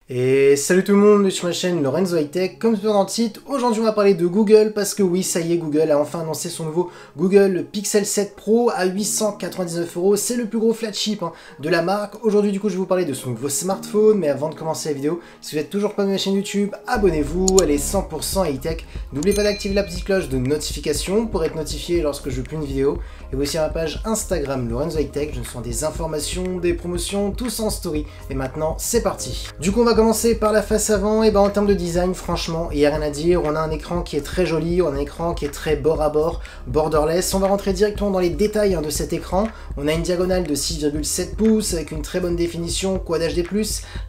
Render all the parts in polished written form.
Et salut tout le monde sur ma chaîne Lorenzo High Tech. Comme toujours dans le titre, aujourd'hui on va parler de Google parce que oui, ça y est, Google a enfin annoncé son nouveau Google Pixel 7 Pro à 899 €. C'est le plus gros flagship de la marque. Aujourd'hui du coup je vais vous parler de son nouveau smartphone, mais avant de commencer la vidéo, si vous n'êtes toujours pas de ma chaîne YouTube, abonnez-vous, elle est 100% High Tech. N'oubliez pas d'activer la petite cloche de notification pour être notifié lorsque je publie une vidéo. Et aussi à ma page Instagram Lorenzo High Tech, je me sens des informations, des promotions, tous en story. Et maintenant c'est parti. Du coup on va commencer par la face avant. Et en termes de design, franchement, il n'y a rien à dire. On a un écran qui est très joli, on a un écran qui est très bord à bord, borderless. On va rentrer directement dans les détails de cet écran. On a une diagonale de 6,7 pouces avec une très bonne définition, Quad HD+.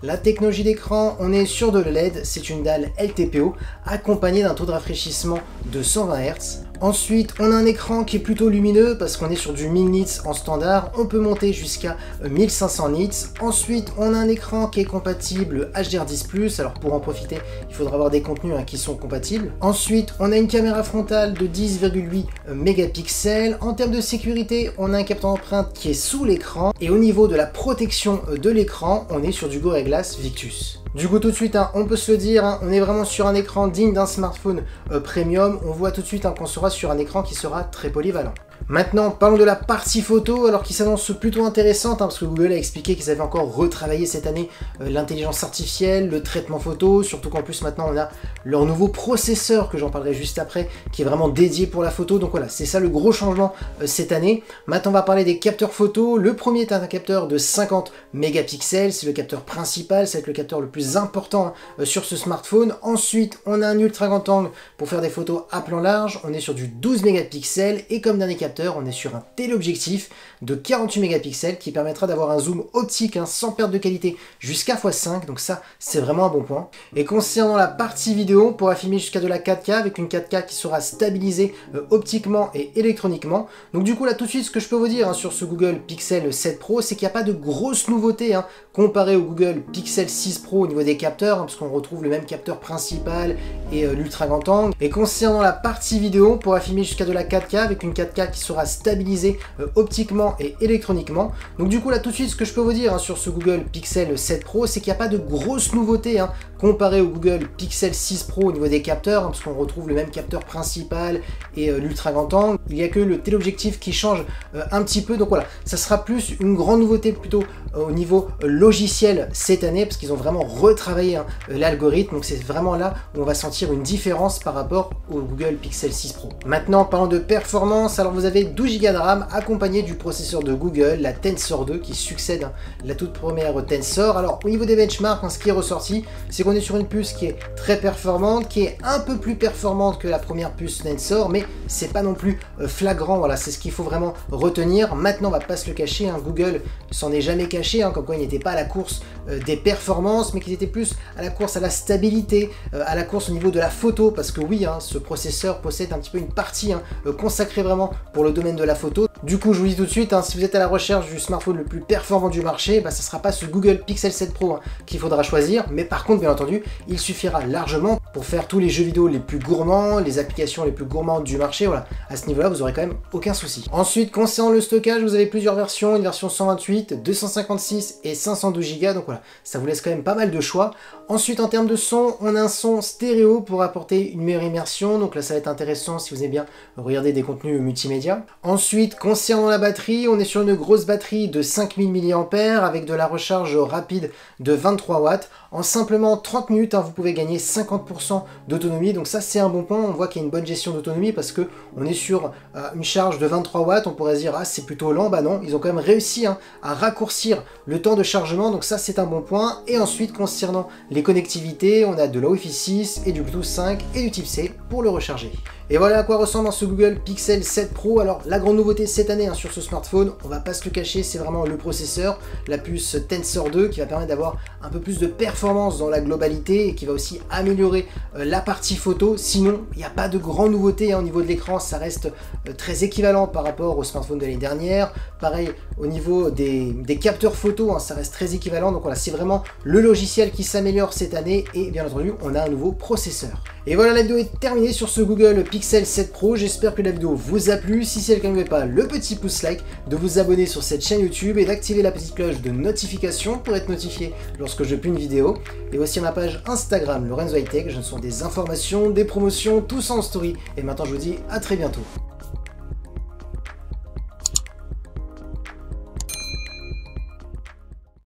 La technologie d'écran, on est sur de l'OLED, c'est une dalle LTPO accompagnée d'un taux de rafraîchissement de 120 Hz. Ensuite, on a un écran qui est plutôt lumineux parce qu'on est sur du 1000 nits en standard. On peut monter jusqu'à 1500 nits. Ensuite, on a un écran qui est compatible HDR10+. Alors pour en profiter, il faudra avoir des contenus qui sont compatibles. Ensuite, on a une caméra frontale de 10,8 mégapixels. En termes de sécurité, on a un capteur d'empreinte qui est sous l'écran. Et au niveau de la protection de l'écran, on est sur du Gorilla Glass Victus. Du coup tout de suite, on peut se le dire, on est vraiment sur un écran digne d'un smartphone premium. On voit tout de suite qu'on sera sur un écran qui sera très polyvalent. Maintenant, parlons de la partie photo, alors qui s'annonce plutôt intéressante, parce que Google a expliqué qu'ils avaient encore retravaillé cette année l'intelligence artificielle, le traitement photo, surtout qu'en plus maintenant on a leur nouveau processeur, que j'en parlerai juste après, qui est vraiment dédié pour la photo. Donc voilà, c'est ça le gros changement cette année. Maintenant on va parler des capteurs photo. Le premier est un capteur de 50 mégapixels, c'est le capteur principal, c'est le capteur le plus important sur ce smartphone. Ensuite, on a un ultra grand angle pour faire des photos à plan large, on est sur du 12 mégapixels, et comme dernier capteur, on est sur un téléobjectif de 48 mégapixels qui permettra d'avoir un zoom optique sans perte de qualité jusqu'à x5, donc ça c'est vraiment un bon point. Et concernant la partie vidéo, on pourra filmer jusqu'à de la 4K avec une 4K qui sera stabilisée optiquement et électroniquement. Donc du coup là tout de suite, ce que je peux vous dire sur ce Google Pixel 7 Pro, c'est qu'il n'y a pas de grosses nouveautés comparé au Google Pixel 6 Pro au niveau des capteurs, parce qu'on retrouve le même capteur principal et l'ultra grand angle. Et concernant la partie vidéo, on pourra filmer jusqu'à de la 4K avec une 4K qui sera stabilisé optiquement et électroniquement. Donc du coup là tout de suite, ce que je peux vous dire sur ce Google Pixel 7 Pro, c'est qu'il n'y a pas de grosses nouveautés comparé au Google Pixel 6 Pro au niveau des capteurs, parce qu'on retrouve le même capteur principal et l'ultra grand angle. Il n'y a que le téléobjectif qui change un petit peu, donc voilà, ça sera plus une grande nouveauté plutôt au niveau logiciel cette année, parce qu'ils ont vraiment retravaillé l'algorithme, donc c'est vraiment là où on va sentir une différence par rapport au Google Pixel 6 Pro. Maintenant, parlant de performance, alors vous avez 12 Go de RAM accompagné du processeur de Google, la Tensor 2, qui succède à la toute première Tensor. Alors au niveau des benchmarks, ce qui est ressorti, c'est qu'on est sur une puce qui est très performante, qui est un peu plus performante que la première puce Tensor, mais c'est pas non plus flagrant. Voilà, c'est ce qu'il faut vraiment retenir. Maintenant, on va pas se le cacher, Google s'en est jamais caché, comme quoi il n'était pas à la course des performances, mais qu'il était plus à la course à la stabilité, à la course au niveau de la photo, parce que oui, ce processeur possède un petit peu une partie consacrée vraiment pour le domaine de la photo. Du coup, je vous dis tout de suite, si vous êtes à la recherche du smartphone le plus performant du marché, ça ne sera pas ce Google Pixel 7 Pro qu'il faudra choisir, mais par contre, bien entendu, il suffira largement pour faire tous les jeux vidéo les plus gourmands, les applications les plus gourmandes du marché. Voilà, à ce niveau-là, vous aurez quand même aucun souci. Ensuite, concernant le stockage, vous avez plusieurs versions, une version 128, 256 et 512 Go, donc voilà, ça vous laisse quand même pas mal de choix. Ensuite, en termes de son, on a un son stéréo pour apporter une meilleure immersion, donc là, ça va être intéressant si vous aimez bien regarder des contenus multimédia. Ensuite, concernant la batterie, on est sur une grosse batterie de 5000 mAh avec de la recharge rapide de 23 watts. En simplement 30 minutes, vous pouvez gagner 50% d'autonomie. Donc ça, c'est un bon point. On voit qu'il y a une bonne gestion d'autonomie parce que on est sur une charge de 23 watts. On pourrait se dire, c'est plutôt lent. Bah non, ils ont quand même réussi à raccourcir le temps de chargement. Donc ça, c'est un bon point. Et ensuite, concernant les connectivités, on a de la Wi-Fi 6 et du Bluetooth 5 et du type C pour le recharger. Et voilà à quoi ressemble ce Google Pixel 7 Pro. Alors la grande nouveauté cette année sur ce smartphone, on va pas se le cacher, c'est vraiment le processeur, la puce Tensor 2 qui va permettre d'avoir un peu plus de performance dans la globalité et qui va aussi améliorer la partie photo. Sinon, il n'y a pas de grande nouveauté au niveau de l'écran, ça reste très équivalent par rapport au smartphone de l'année dernière. Pareil au niveau des capteurs photo, ça reste très équivalent. Donc voilà, c'est vraiment le logiciel qui s'améliore cette année et bien entendu, on a un nouveau processeur. Et voilà, la vidéo est terminée sur ce Google Pixel 7 Pro. J'espère que la vidéo vous a plu. Si c'est le cas, n'oubliez pas le petit pouce like, de vous abonner sur cette chaîne YouTube et d'activer la petite cloche de notification pour être notifié lorsque je publie une vidéo. Et aussi ma page Instagram Lorenzo Hightech, je ne sont des informations, des promotions, tout ça en story. Et maintenant je vous dis à très bientôt.